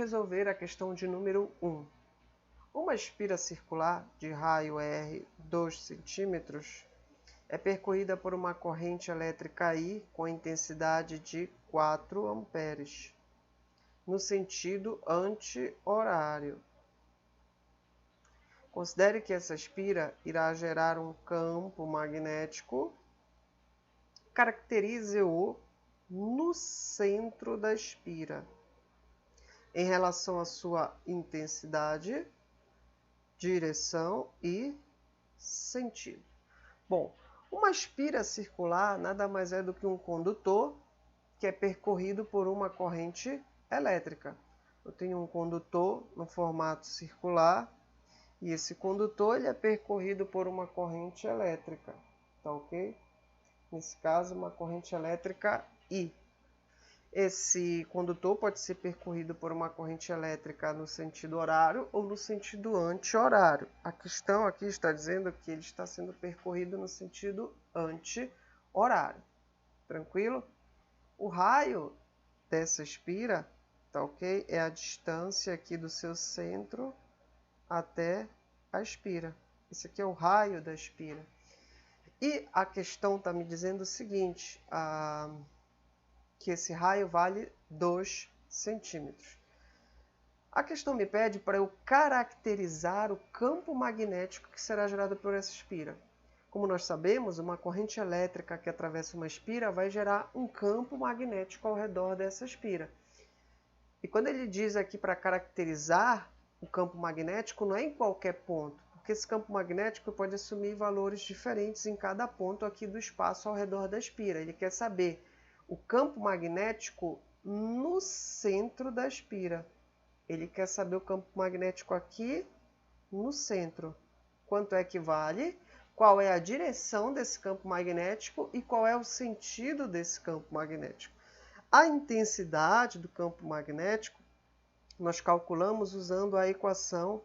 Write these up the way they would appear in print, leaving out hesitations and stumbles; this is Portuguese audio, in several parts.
resolver a questão de número 1. Uma espira circular de raio R 2 cm é percorrida por uma corrente elétrica I com intensidade de 4 amperes, no sentido anti-horário. Considere que essa espira irá gerar um campo magnético. Caracterize-o no centro da espira, em relação à sua intensidade, direção e sentido. Bom, uma espira circular nada mais é do que um condutor que é percorrido por uma corrente elétrica. Eu tenho um condutor no formato circular e esse condutor ele é percorrido por uma corrente elétrica, tá ok? Nesse caso, uma corrente elétrica I. Esse condutor pode ser percorrido por uma corrente elétrica no sentido horário ou no sentido anti-horário. A questão aqui está dizendo que ele está sendo percorrido no sentido anti-horário. Tranquilo? O raio dessa espira, tá ok? É a distância aqui do seu centro até a espira. Esse aqui é o raio da espira. E a questão está me dizendo o seguinte, que esse raio vale 2 centímetros. A questão me pede para eu caracterizar o campo magnético que será gerado por essa espira. Como nós sabemos, uma corrente elétrica que atravessa uma espira vai gerar um campo magnético ao redor dessa espira. E quando ele diz aqui para caracterizar o campo magnético, não é em qualquer ponto, porque esse campo magnético pode assumir valores diferentes em cada ponto aqui do espaço ao redor da espira. Ele quer saber o campo magnético no centro da espira. Ele quer saber o campo magnético aqui no centro. Quanto é que vale? Qual é a direção desse campo magnético e qual é o sentido desse campo magnético? A intensidade do campo magnético nós calculamos usando a equação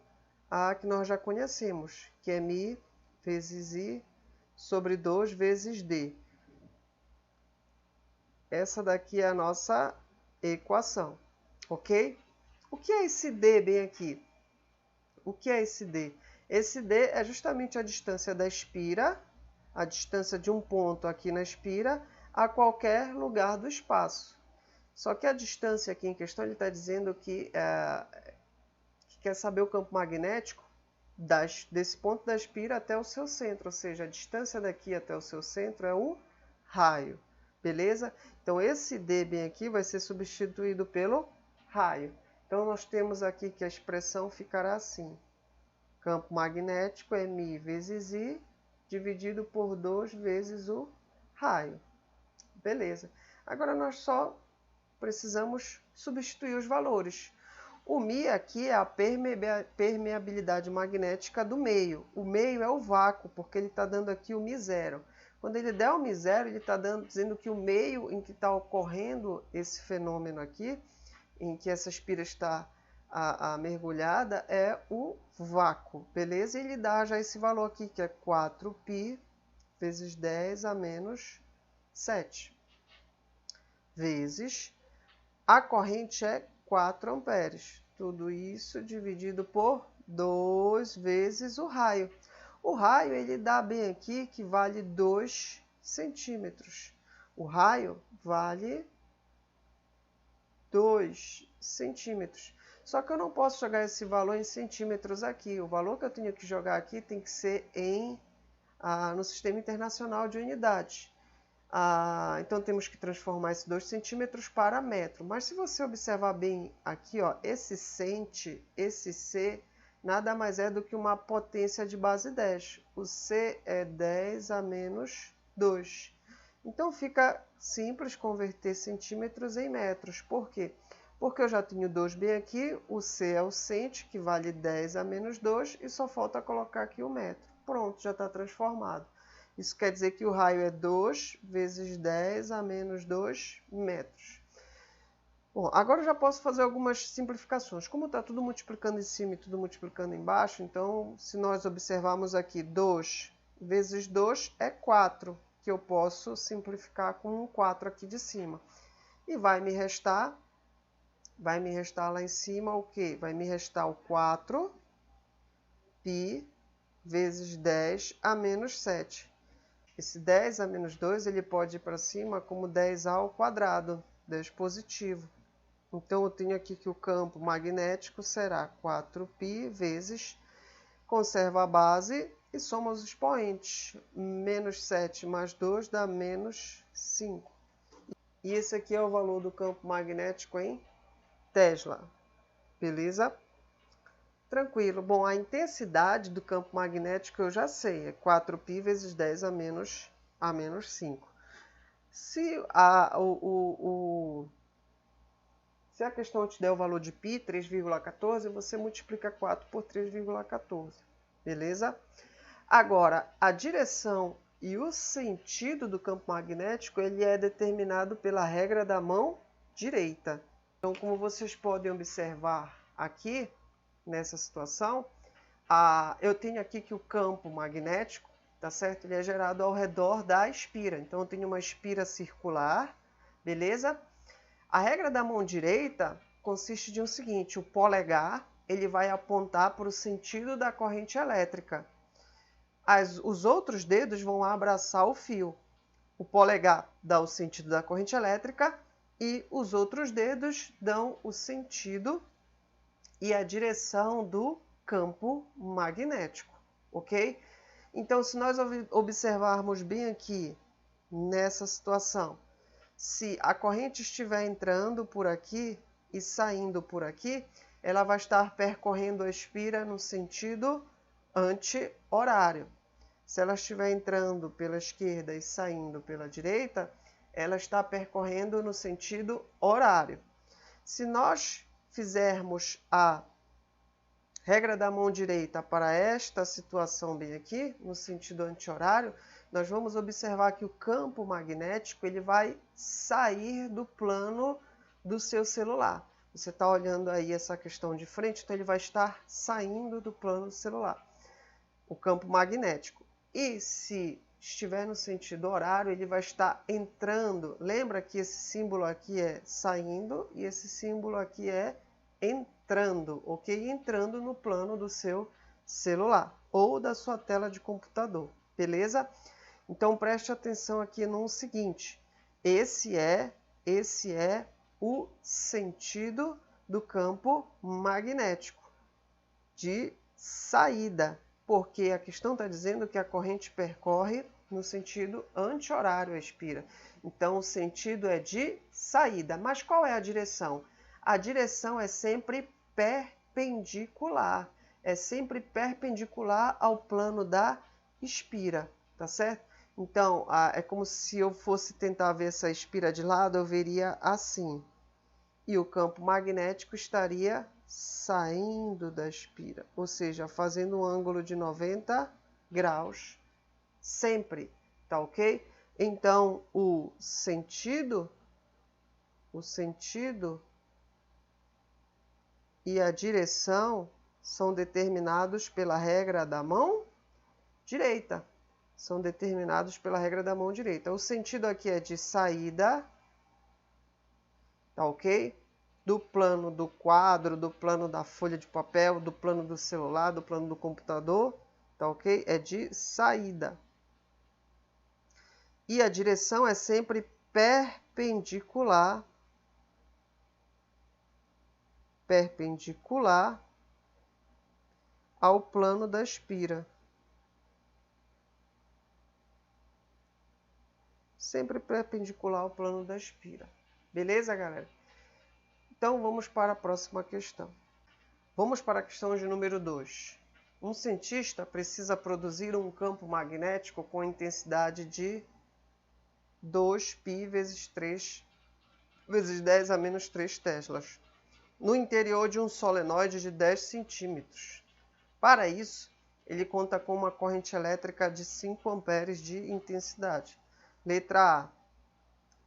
que nós já conhecemos, que é μ vezes I sobre 2 vezes D. Essa daqui é a nossa equação, ok? O que é esse D bem aqui? O que é esse D? Esse D é justamente a distância da espira, a distância de um ponto aqui na espira, a qualquer lugar do espaço. Só que a distância aqui em questão, ele está dizendo que quer saber o campo magnético desse ponto da espira até o seu centro, ou seja, a distância daqui até o seu centro é o raio, beleza? Então, esse D bem aqui vai ser substituído pelo raio. Então, nós temos aqui que a expressão ficará assim. Campo magnético é μ vezes I, dividido por 2 vezes o raio. Beleza. Agora, nós só precisamos substituir os valores. O μ aqui é a permeabilidade magnética do meio. O meio é o vácuo, porque ele está dando aqui o μ0. Quando ele der o μ0, ele está dizendo que o meio em que está ocorrendo esse fenômeno aqui, em que essa espira está mergulhada, é o vácuo, beleza? E ele dá já esse valor aqui, que é 4π vezes 10 a menos 7, vezes a corrente é 4 amperes. Tudo isso dividido por 2 vezes o raio. O raio, ele dá bem aqui que vale 2 centímetros. O raio vale 2 centímetros. Só que eu não posso jogar esse valor em centímetros aqui. O valor que eu tenho que jogar aqui tem que ser no Sistema Internacional de Unidades. Então, temos que transformar esses 2 centímetros para metro. Mas se você observar bem aqui, ó, esse C, nada mais é do que uma potência de base 10. O C é 10 a menos 2. Então, fica simples converter centímetros em metros. Por quê? Porque eu já tenho 2 bem aqui, o C é o cent, que vale 10 a menos 2, e só falta colocar aqui o metro. Pronto, já está transformado. Isso quer dizer que o raio é 2 vezes 10 a menos 2 metros. Bom, agora eu já posso fazer algumas simplificações. Como está tudo multiplicando em cima e tudo multiplicando embaixo, então, se nós observarmos aqui 2 vezes 2 é 4, que eu posso simplificar com um 4 aqui de cima. E vai me restar vai me restar lá em cima o quê? Vai me restar o 4 π vezes 10 a menos 7. Esse 10 a menos 2, ele pode ir para cima como 10 ao quadrado, 10 positivo. Então, eu tenho aqui que o campo magnético será 4π vezes, conserva a base e soma os expoentes. Menos 7 mais 2 dá menos 5. E esse aqui é o valor do campo magnético em Tesla. Beleza? Tranquilo. Bom, a intensidade do campo magnético eu já sei. É 4π vezes 10 a menos 5. Se a questão te der o valor de π, 3,14, você multiplica 4 por 3,14. Beleza? Agora, a direção e o sentido do campo magnético, ele é determinado pela regra da mão direita. Então, como vocês podem observar aqui, nessa situação, eu tenho aqui que o campo magnético, tá certo? Ele é gerado ao redor da espira. Então, eu tenho uma espira circular, beleza? A regra da mão direita consiste de um seguinte: o polegar ele vai apontar para o sentido da corrente elétrica. Os outros dedos vão abraçar o fio. O polegar dá o sentido da corrente elétrica e os outros dedos dão o sentido e a direção do campo magnético, ok? Então, se nós observarmos bem aqui nessa situação, se a corrente estiver entrando por aqui e saindo por aqui, ela vai estar percorrendo a espira no sentido anti-horário. Se ela estiver entrando pela esquerda e saindo pela direita, ela está percorrendo no sentido horário. Se nós fizermos a regra da mão direita para esta situação bem aqui, no sentido anti-horário, nós vamos observar que o campo magnético ele vai sair do plano do seu celular. Você está olhando aí essa questão de frente, então ele vai estar saindo do plano do celular, o campo magnético. E se estiver no sentido horário, ele vai estar entrando. Lembra que esse símbolo aqui é saindo e esse símbolo aqui é entrando, ok? Entrando no plano do seu celular ou da sua tela de computador, beleza? Então, preste atenção aqui no seguinte: esse é o sentido do campo magnético de saída, porque a questão está dizendo que a corrente percorre no sentido anti-horário a espira. Então, o sentido é de saída. Mas qual é a direção? A direção é sempre perpendicular. É sempre perpendicular ao plano da espira, tá certo? Então, é como se eu fosse tentar ver essa espira de lado, eu veria assim. E o campo magnético estaria saindo da espira, ou seja, fazendo um ângulo de 90 graus, sempre, tá ok? Então, o sentido e a direção são determinados pela regra da mão direita. São determinados pela regra da mão direita. O sentido aqui é de saída, tá ok? Do plano do quadro, do plano da folha de papel, do plano do celular, do plano do computador, tá ok? É de saída. E a direção é sempre perpendicular ao plano da espira. Sempre perpendicular ao plano da espira. Beleza, galera? Então, vamos para a próxima questão. Vamos para a questão de número 2. Um cientista precisa produzir um campo magnético com intensidade de 2π vezes 10 a menos 3 teslas, no interior de um solenoide de 10 centímetros. Para isso, ele conta com uma corrente elétrica de 5 amperes de intensidade. Letra A.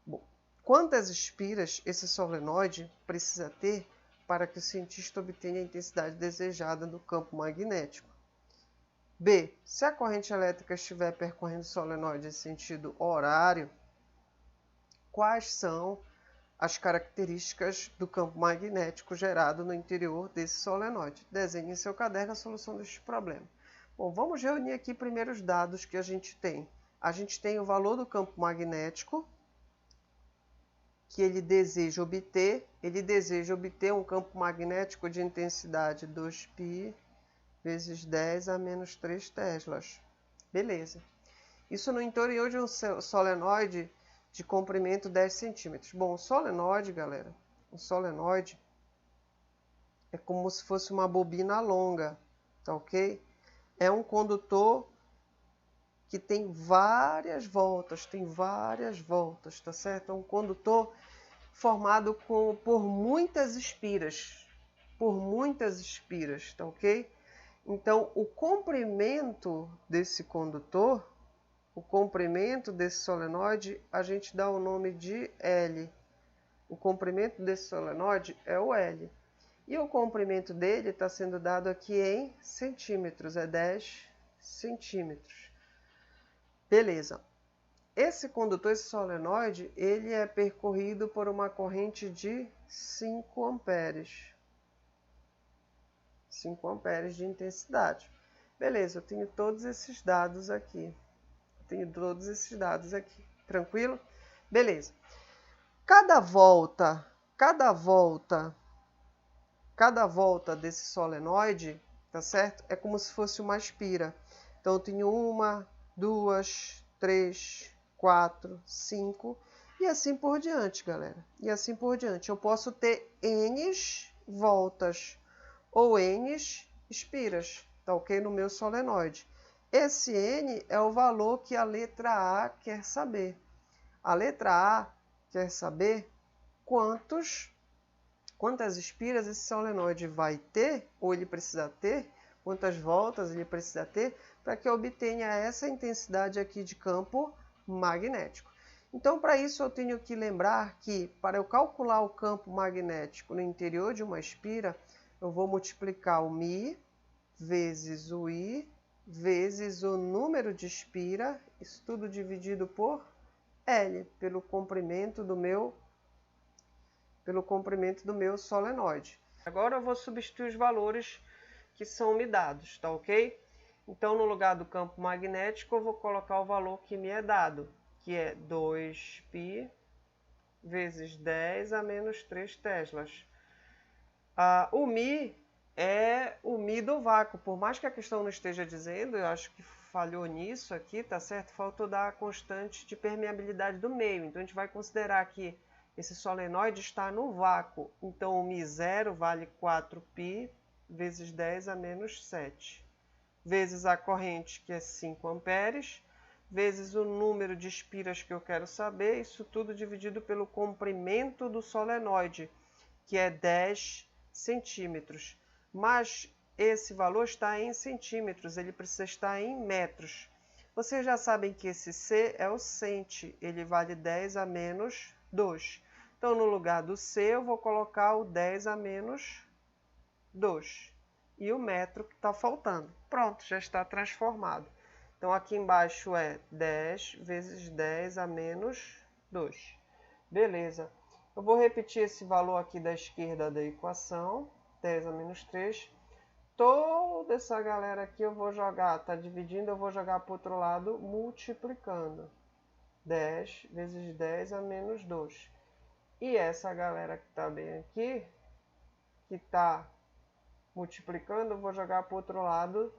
Bom, quantas espiras esse solenoide precisa ter para que o cientista obtenha a intensidade desejada do campo magnético? B. Se a corrente elétrica estiver percorrendo o solenoide em sentido horário, quais são as características do campo magnético gerado no interior desse solenoide. Desenhe em seu caderno a solução deste problema. Bom, vamos reunir aqui primeiro os dados que a gente tem. A gente tem o valor do campo magnético que ele deseja obter. Ele deseja obter um campo magnético de intensidade 2π vezes 10 a menos 3 teslas. Beleza. Isso no interior de um solenoide de comprimento 10 centímetros. Bom, o solenoide, galera, o solenoide é como se fosse uma bobina longa, tá ok? É um condutor que tem várias voltas, tá certo? É um condutor formado por muitas espiras, tá ok? Então, o comprimento desse condutor, o comprimento desse solenoide, a gente dá o nome de L. O comprimento desse solenoide é o L. E o comprimento dele está sendo dado aqui em centímetros, é 10 centímetros. Beleza. Esse condutor, esse solenoide, ele é percorrido por uma corrente de 5 amperes. 5 amperes de intensidade. Beleza, eu tenho todos esses dados aqui. Tranquilo? Beleza. Cada volta desse solenoide, tá certo? É como se fosse uma espira. Então eu tenho 1, 2, 3, 4, 5 e assim por diante, galera. E assim por diante. Eu posso ter N voltas ou N espiras, tá ok? No meu solenoide. Esse N é o valor que a letra A quer saber. A letra A quer saber quantas espiras esse solenoide vai ter, ou ele precisa ter, quantas voltas ele precisa ter, para que eu obtenha essa intensidade aqui de campo magnético. Então, para isso, eu tenho que lembrar que, para eu calcular o campo magnético no interior de uma espira, eu vou multiplicar o μ vezes o I vezes o número de espira, isso tudo dividido por L, pelo comprimento do meu solenoide. Agora eu vou substituir os valores que são me dados, tá ok? Então, no lugar do campo magnético, eu vou colocar o valor que me é dado, que é 2π vezes 10 a menos 3 teslas. O μ é o μ do vácuo. Por mais que a questão não esteja dizendo, eu acho que falhou nisso aqui, tá certo? Faltou dar a constante de permeabilidade do meio. Então, a gente vai considerar que esse solenoide está no vácuo. Então, o μ0 vale 4π vezes 10 a menos 7. Vezes a corrente, que é 5 amperes, vezes o número de espiras que eu quero saber, isso tudo dividido pelo comprimento do solenoide, que é 10 centímetros. Mas esse valor está em centímetros, ele precisa estar em metros. Vocês já sabem que esse C é o centi, ele vale 10 a menos 2. Então, no lugar do C, eu vou colocar o 10 a menos 2. E o metro que está faltando. Pronto, já está transformado. Então, aqui embaixo é 10 vezes 10 a menos 2. Beleza. Eu vou repetir esse valor aqui da esquerda da equação. 10 a menos 3. Toda essa galera aqui eu vou jogar, tá dividindo, eu vou jogar para o outro lado, multiplicando. 10 vezes 10 a menos 2. E essa galera que está bem aqui, que está multiplicando, eu vou jogar para o outro lado,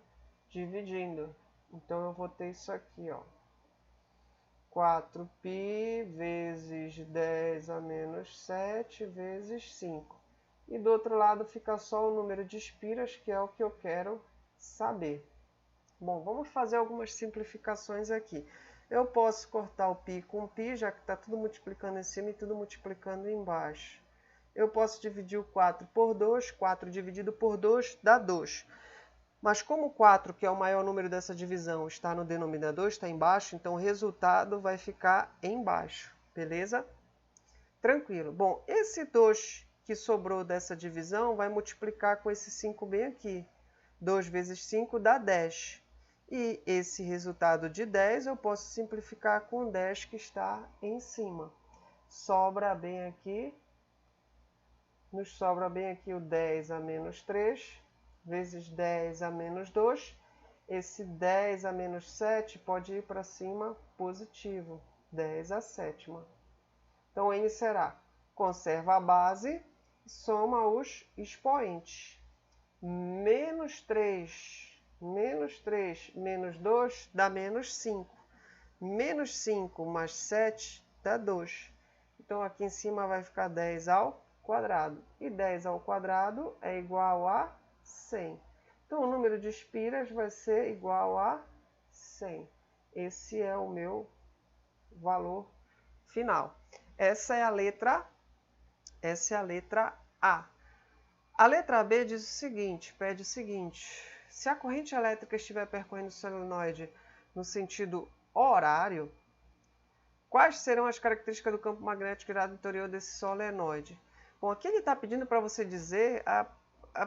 dividindo. Então, eu vou ter isso aqui, ó. 4π vezes 10 a menos 7 vezes 5. E do outro lado fica só o número de espiras, que é o que eu quero saber. Bom, vamos fazer algumas simplificações aqui. Eu posso cortar o π com π, já que está tudo multiplicando em cima e tudo multiplicando embaixo. Eu posso dividir o 4 por 2, 4 dividido por 2 dá 2. Mas como o 4, que é o maior número dessa divisão, está no denominador, está embaixo, então o resultado vai ficar embaixo, beleza? Tranquilo. Bom, esse 2 que sobrou dessa divisão vai multiplicar com esse 5 bem aqui. 2 vezes 5 dá 10. E esse resultado de 10 eu posso simplificar com 10 que está em cima. sobra bem aqui, nos sobra bem aqui o 10 a menos 3, vezes 10 a menos 2. Esse 10 a menos 7 pode ir para cima positivo, 10 a sétima. Então, N será, conserva a base, soma os expoentes. Menos 3, menos 2 dá menos 5. Menos 5 mais 7 dá 2. Então, aqui em cima vai ficar 10 ao quadrado. E 10 ao quadrado é igual a 100. Então, o número de espiras vai ser igual a 100. Esse é o meu valor final. Essa é a letra A. A letra B diz o seguinte, pede o seguinte: se a corrente elétrica estiver percorrendo o solenoide no sentido horário, quais serão as características do campo magnético irradiado no interior desse solenoide? Bom, aqui ele está pedindo para você dizer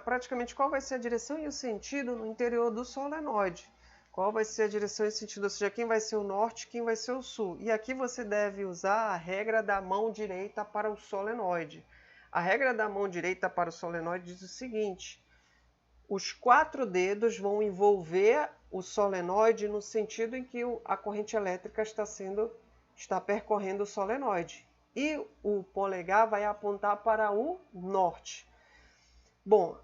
praticamente qual vai ser a direção e o sentido no interior do solenoide. Qual vai ser a direção e o sentido, ou seja, quem vai ser o norte, quem vai ser o sul. E aqui você deve usar a regra da mão direita para o solenoide. A regra da mão direita para o solenoide diz o seguinte: os 4 dedos vão envolver o solenoide no sentido em que a corrente elétrica está percorrendo o solenoide. E o polegar vai apontar para o norte. Bom,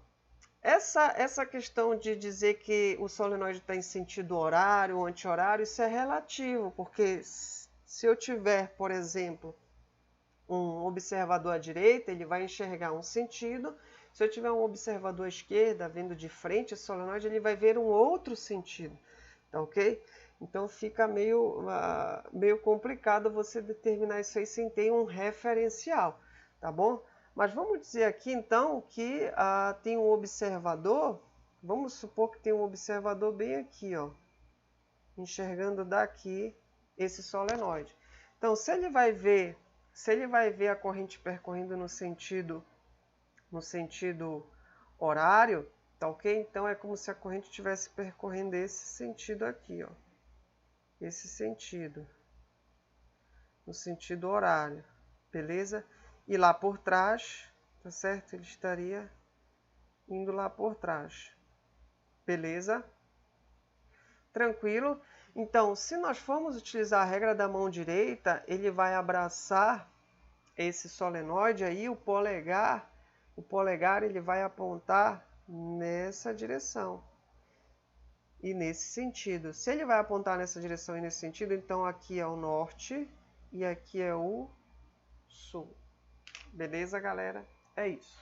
essa questão de dizer que o solenoide está em sentido horário ou anti-horário, isso é relativo, porque se eu tiver, por exemplo, um observador à direita, ele vai enxergar um sentido. Se eu tiver um observador à esquerda, vendo de frente esse solenoide, ele vai ver um outro sentido, tá ok? Então fica meio complicado você determinar isso aí sem ter um referencial, tá bom? Mas vamos dizer aqui então que tem um observador, vamos supor que tem um observador bem aqui, ó, enxergando daqui esse solenoide. Então, se ele vai ver a corrente percorrendo no sentido horário, tá ok? Então, é como se a corrente estivesse percorrendo esse sentido aqui, ó. Esse sentido. No sentido horário, beleza? E lá por trás, tá certo? Ele estaria indo lá por trás. Beleza? Tranquilo? Então, se nós formos utilizar a regra da mão direita, ele vai abraçar esse solenoide aí, o polegar ele vai apontar nessa direção e nesse sentido. Se ele vai apontar nessa direção e nesse sentido, então aqui é o norte e aqui é o sul. Beleza, galera? É isso.